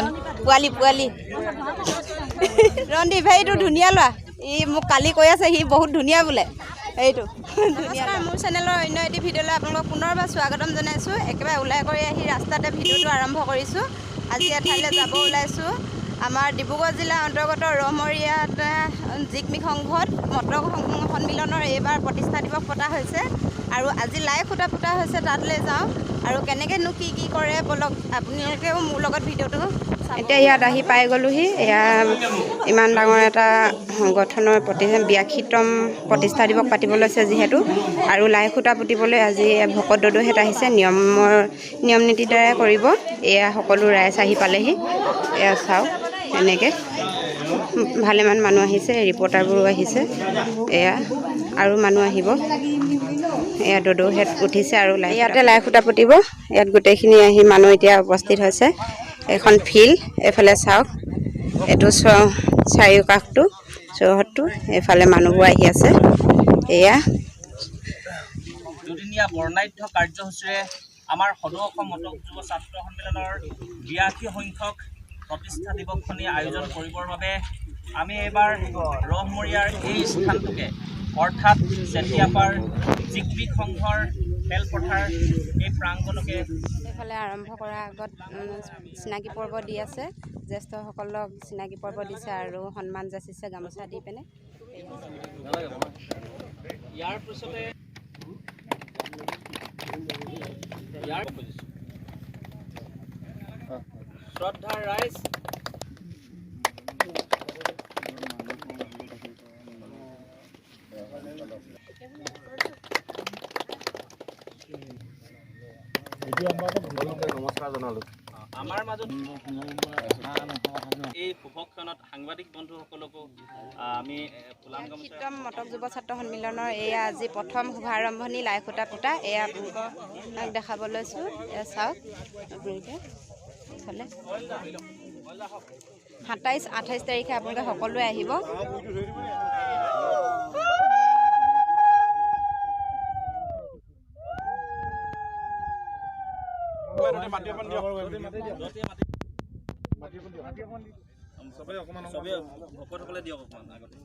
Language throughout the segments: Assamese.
এজন পোৱালি ৰন্দীপ সেইটো ধুনীয়া ল'ৰা ই মোক কালি কৈ আছে সি বহুত ধুনীয়া বোলে এইটো ধুনীয়া মোৰ চেনেলৰ অন্য এটি ভিডিঅ'লৈ আপোনালোকক পুনৰবাৰ স্বাগতম জনাইছোঁ একেবাৰে ওলাই কৰি আহি ৰাস্তাতে ভিডিঅ'টো আৰম্ভ কৰিছোঁ আজি এঠাইলৈ যাব ওলাইছোঁ আমাৰ ডিব্ৰুগড় জিলাৰ অন্তৰ্গত ৰহমৰীয়াত জিকমিক সংঘত মটক সন্মিলনৰ এইবাৰ প্ৰতিষ্ঠা দিৱস পতা হৈছে আৰু আজি লাই খুঁটা ফুটা হৈছে তাতলৈ যাওঁ আৰু কেনেকৈনো কি কৰে বলক আপোনালোকেও মোৰ লগত ভিডিঅ'টো এতিয়া ইয়াত আহি পাই গ'লোহি এয়া ইমান ডাঙৰ এটা সংগঠনৰ ব্যাক্ষিতম প্ৰতিষ্ঠা দিৱস পাতিব লৈছে যিহেতু আৰু লাই খুঁটা পুতিবলৈ আজি ভকত দদৌহেঁত আহিছে নিয়ম নীতিৰ দ্বাৰাই কৰিব এয়া সকলো ৰাইজ আহি পালেহি এয়া চাওক এনেকৈ ভালেমান মানুহ আহিছে ৰিপৰ্টাৰবোৰো আহিছে এয়া আৰু মানুহ আহিব এয়া দদৌহেঁত উঠিছে আৰু ইয়াতে লাই খুঁটা পুতিব ইয়াত গোটেইখিনি আহি মানুহ এতিয়া উপস্থিত হৈছে এখন ফিল্ড এইফালে চাওক এইটো চাৰিওকাষটো চৌহদটো এইফালে মানুহবোৰ আহি আছে এয়া দুদিনীয়া বৰ্ণাঢ্য কাৰ্যসূচীৰে আমাৰ সদৌ অসম মটক যুৱ ছাত্ৰ সন্মিলনৰ 82 সংখ্যক প্ৰতিষ্ঠা দিৱসখনি আয়োজন কৰিবৰ বাবে আমি এইবাৰ ৰহমৰীয়াৰ এই স্থানটোকে অৰ্থাৎ চেতিয়াপাৰ জিকমিক সংঘৰ খেলপথাৰ এই প্ৰাংগণকে এইফালে আৰম্ভ কৰাৰ আগত চিনাকি পৰ্ব দি আছে জ্যেষ্ঠসকলক চিনাকি পৰ্ব দিছে আৰু সন্মান যাচিছে গামোচা দি পিনে ইয়াৰ পিছতে শ্ৰদ্ধাৰ ৰাইজ নমস্কাৰ জনালোঁ আমাৰ মাজত এই শুভক্ষণত সাংবাদিক বন্ধুসকলকো আমি শীতম মটক যুৱ ছাত্ৰ সন্মিলনৰ এয়া আজি প্ৰথম শুভাৰম্ভণি লাই খুঁটা পুতা এয়া আপোনালোকক দেখাব লৈছোঁ এয়া চাওক আপোনালোকে এইফালে 27-28 তাৰিখে আপোনালোকে সকলোৱে আহিব ভকতসকলে দিয়ক অকণমান আগতে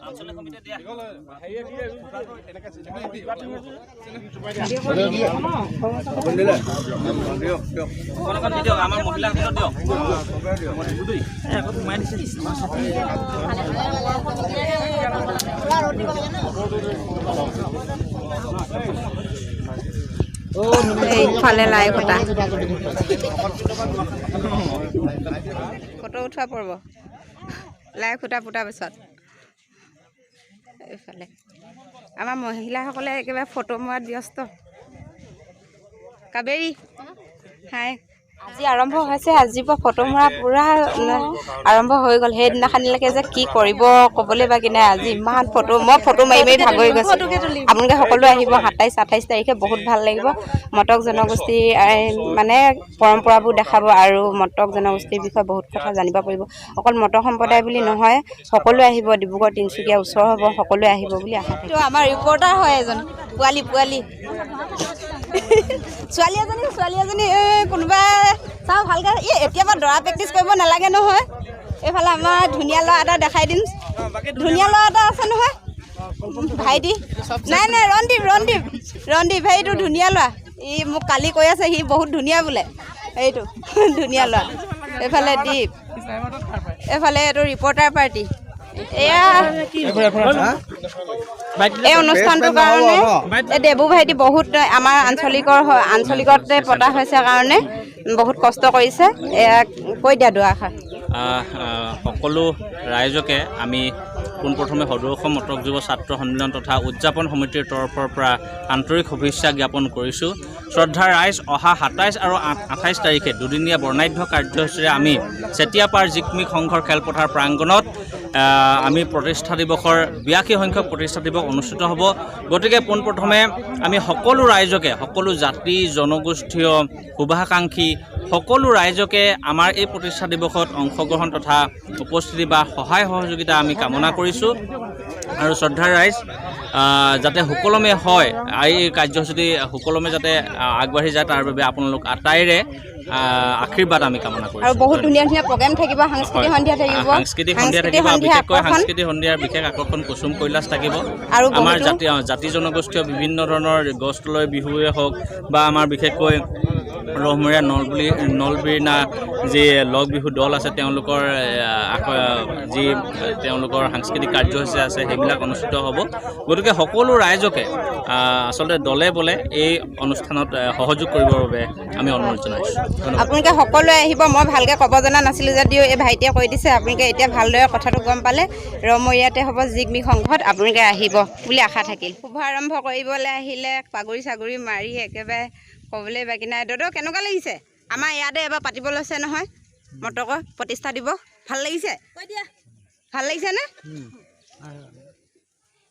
আঞ্চলিক সমিতি দিয়া আমাৰ মহিলাসকলক দিয়ক এইফালে লাই খুঁটা ফটো উঠোৱা পৰ্ব লাই খুঁটা পুতাৰ পিছত এইফালে আমাৰ মহিলাসকলে একেবাৰে ফটো মৰাত ব্যস্ত কাবেৰী হাই আজি আৰম্ভ হৈছে আজিৰ পৰা ফটো মৰা পূৰা আৰম্ভ হৈ গ'ল সেইদিনাখনিলৈকে যে কি কৰিব ক'বলৈ বাকী নাই আজি ইমান মই ফটো মাৰি ভাগৰি গৈছোঁ আপোনালোকে সকলোৱে আহিব 27-28 তাৰিখে বহুত ভাল লাগিব মটক জনগোষ্ঠীৰ মানে পৰম্পৰাবোৰ দেখাব আৰু মটক জনগোষ্ঠীৰ বিষয়ে বহুত কথা জানিব পাৰিব অকল মটক সম্প্ৰদায় বুলি নহয় সকলোৱে আহিব ডিব্ৰুগড় তিনিচুকীয়া ওচৰ হ'ব সকলোৱে আহিব বুলি আশা থাকিব আমাৰ ৰিপৰ্টাৰ হয় এজন পোৱালি ছোৱালী এজনী কোনোবা চাওঁ ভালকৈ এতিয়া পৰা দৰা প্ৰেক্টিচ কৰিব নালাগে নহয় এইফালে আমাৰ ধুনীয়া ল'ৰা এটা দেখাই দিম ধুনীয়া ল'ৰা এটা আছে নহয় ভাইটি নাই ৰন্দীপ সেইটো ধুনীয়া ল'ৰা ই মোক কালি কৈ আছে সি বহুত ধুনীয়া বোলে এইটো ধুনীয়া ল'ৰা এইফালে দীপ এইফালে এইটো ৰিপৰ্টাৰ পাৰ্টি এয়া এই অনুষ্ঠানটোৰ কাৰণে এই দেবু ভাইটি বহুত আমাৰ আঞ্চলিকতে পতা হৈছে কাৰণে বহুত কষ্ট কৰিছে এয়া কৈ দিয়া দুআষাৰ সকলো ৰাইজকে আমি পোনপ্ৰথমে সদৌ অসম মটক যুৱ ছাত্ৰ সন্মিলন তথা উদযাপন সমিতিৰ তৰফৰ পৰা আন্তৰিক শুভেচ্ছা জ্ঞাপন কৰিছোঁ শ্ৰদ্ধাৰ ৰাইজ অহা 27 আৰু 28 তাৰিখে দুদিনীয়া বৰ্ণাঢ্য কাৰ্যসূচীৰে আমি চেতিয়াপাৰ জিকমিক সংঘৰ খেলপথাৰ প্ৰাংগণত আমি প্ৰতিষ্ঠা দিৱসৰ 82 সংখ্যক প্ৰতিষ্ঠা দিৱস অনুষ্ঠিত হ'ব। গতিকে পোনপ্ৰথমে আমি সকলো ৰাইজকে, সকলো জাতি জনগোষ্ঠীয় শুভাকাংক্ষী সকলো ৰাইজকে আমাৰ এই প্ৰতিষ্ঠা দিৱসত অংশগ্ৰহণ তথা উপস্থিতি বা সহায় সহযোগিতা আমি কামনা কৰিছোঁ। আৰু শ্ৰদ্ধাৰ ৰাইজ যাতে সুকলমে হয়, এই কাৰ্যসূচী সুকলমে যাতে আগবাঢ়ি যায় তাৰ বাবে আপোনালোক আটাইৰে আশীৰ্বাদ আমি কামনা কৰিছোঁ। আৰু বহুত ধুনীয়া ধুনীয়া প্ৰগ্ৰেম থাকিব, সাংস্কৃতিক সন্ধিয়া থাকিব, সাংস্কৃতিক সন্ধিয়া থাকিব, বিশেষকৈ সাংস্কৃতিক সন্ধিয়াৰ বিশেষ আকৰ্ষণ কুসুম কৈলাশ থাকিব। আৰু আমাৰ জাতি জনগোষ্ঠীয় বিভিন্ন ধৰণৰ গছতলৈ বিহুৱে হওক বা আমাৰ বিশেষকৈ ৰহমৰীয়া নলবিৰিণা যি লগ বিহু দল আছে তেওঁলোকৰ যি তেওঁলোকৰ সাংস্কৃতিক কাৰ্যসূচী আছে সেইবিলাক অনুষ্ঠিত হ'ব। গতিকে সকলো ৰাইজকে আচলতে দলে বলে এই অনুষ্ঠানত সহযোগ কৰিবৰ বাবে আমি অনুৰোধ জনাইছোঁ। আপোনালোকে সকলোৱে আহিব। মই ভালকৈ ক'ব জনা নাছিলোঁ যদিও এই ভাইটিয়ে কৈ দিছে, আপোনালোকে এতিয়া ভালদৰে কথাটো গম পালে। ৰমৰীয়াতে হ'ব জিকমি সংঘত, আপোনালোকে আহিব বুলি আশা থাকিল। শুভ আৰম্ভ কৰিবলৈ আহিলে পাগুৰি চাগুৰি মাৰি একেবাৰে ক'বলৈ বাকী নাই। দাদা কেনেকুৱা লাগিছে? আমাৰ ইয়াতে এবাৰ পাতিব লৈছে নহয় মটকৰ প্ৰতিষ্ঠা দিব, ভাল লাগিছে? ভাল লাগিছেনে?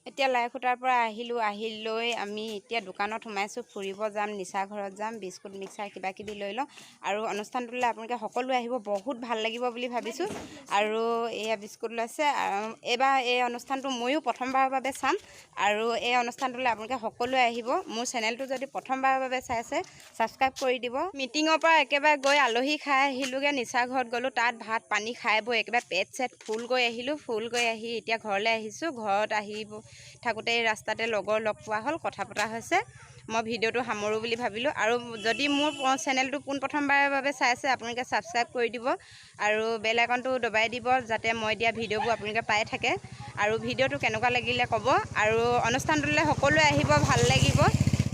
এতিয়া লাইখুটাৰ পৰা আহি লৈ আমি এতিয়া দোকানত সোমাইছোঁ, ফুৰিব যাম, নিচা ঘৰত যাম, বিস্কুট মিক্সাৰ কিবা কিবি লৈ লওঁ। আৰু অনুষ্ঠানটোলৈ আপোনালোকে সকলোৱে আহিব, বহুত ভাল লাগিব বুলি ভাবিছোঁ। আৰু এয়া বিস্কুট লৈছে। এইবাৰ এই অনুষ্ঠানটো ময়ো প্ৰথমবাৰৰ বাবে চাম। আৰু এই অনুষ্ঠানটোলৈ আপোনালোকে সকলোৱে আহিব। মোৰ চেনেলটো যদি প্ৰথমবাৰৰ বাবে চাইছে ছাবস্ক্ৰাইব কৰি দিব। মিটিঙৰ পৰা একেবাৰে গৈ আলহী খাই আহিলোঁগৈ, নিচা ঘৰত গ'লোঁ, তাত ভাত পানী খাই বৈ একেবাৰে পেট চেট ফুল কৰি আহিলোঁ। ফুল কৰি আহি এতিয়া ঘৰলৈ আহিছোঁ। ঘৰত আহিব থাকোঁতে এই ৰাস্তাতে লগৰ লগ পোৱা হ'ল, কথা পতা হৈছে। মই ভিডিঅ'টো সামৰোঁ বুলি ভাবিলোঁ। আৰু যদি মোৰ চেনেলটো পোনপ্ৰথমবাৰৰ বাবে চাইছে আপোনালোকে ছাবস্ক্ৰাইব কৰি দিব আৰু বেল আইকনটো দবাই দিব, যাতে মই দিয়া ভিডিঅ'বোৰ আপোনালোকে পাই থাকে। আৰু ভিডিঅ'টো কেনেকুৱা লাগিলে ক'ব। আৰু অনুষ্ঠানটোলৈ সকলোৱে আহিব, ভাল লাগিব।